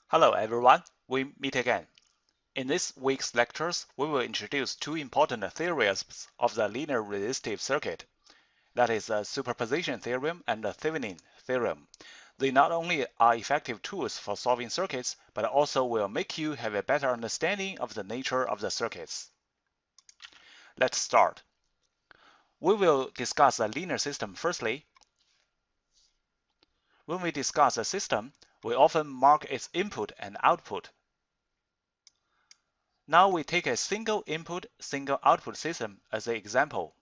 Hello everyone, we meet again. In this week's lectures, we will introduce two important theorems of the linear resistive circuit, that is the superposition theorem and the Thevenin theorem. They not only are effective tools for solving circuits, but also will make you have a better understanding of the nature of the circuits. Let's start. We will discuss a linear system firstly. When we discuss a system, we often mark its input and output. Now we take a single input, single output system as an example.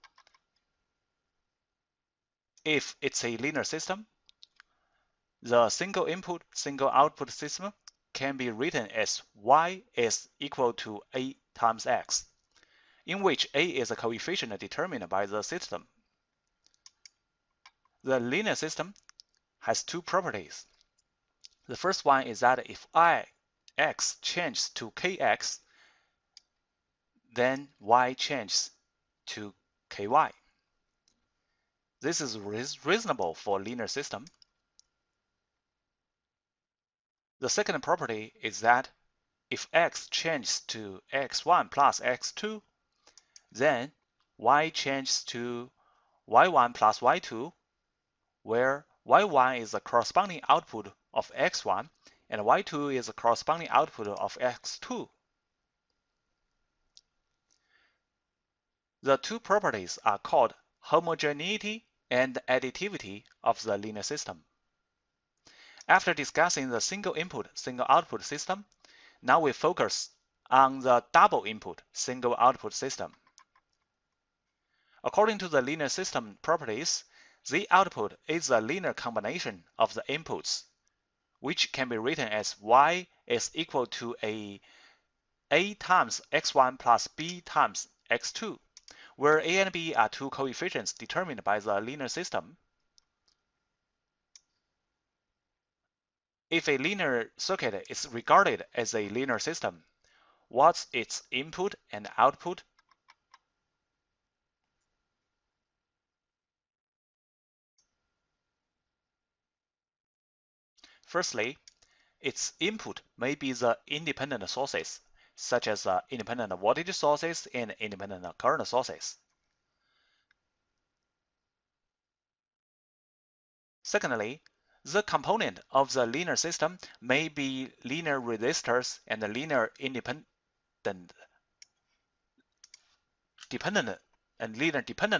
If it's a linear system, the single input, single output system can be written as y is equal to a times x, in which a is a coefficient determined by the system. The linear system has two properties. The first one is that if ix changes to kx, then y changes to ky. This is reasonable for a linear system. The second property is that if x changes to x1 plus x2, then y changes to y1 plus y2, where y1 is the corresponding output of x1 and y2 is the corresponding output of x2. The two properties are called homogeneity and additivity of the linear system. After discussing the single input, single output system, now we focus on the double input, single output system. According to the linear system properties, the output is a linear combination of the inputs, which can be written as y is equal to a times x1 plus b times x2, where a and b are two coefficients determined by the linear system. If a linear circuit is regarded as a linear system, what's its input and output? Firstly, its input may be the independent sources, such as independent voltage sources and independent current sources. Secondly, the component of the linear system may be linear resistors and linear dependent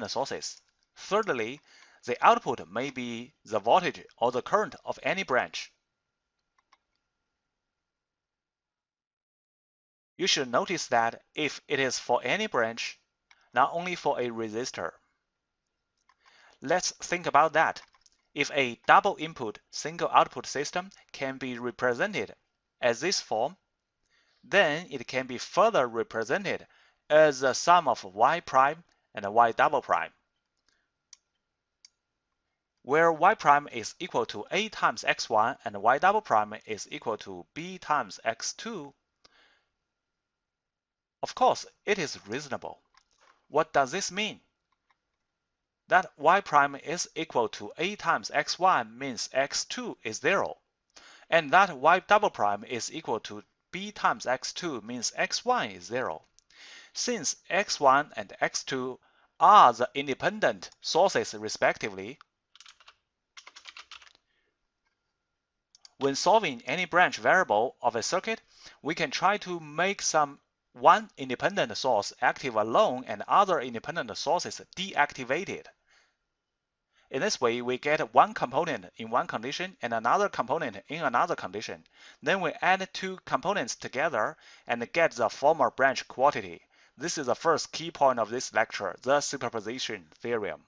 sources. Thirdly, the output may be the voltage or the current of any branch. You should notice that if it is for any branch, not only for a resistor. Let's think about that. If a double input, single output system can be represented as this form, then it can be further represented as the sum of y prime and y double prime, where y prime is equal to a times x1 and y double prime is equal to b times x2. Of course, it is reasonable. What does this mean? That y prime is equal to a times x1 means x2 is 0, and that y double prime is equal to b times x2 means x1 is 0. Since x1 and x2 are the independent sources respectively, when solving any branch variable of a circuit, we can try to make one independent source active alone and other independent sources deactivated. In this way, we get one component in one condition and another component in another condition. Then we add two components together and get the former branch quantity. This is the first key point of this lecture, the superposition theorem.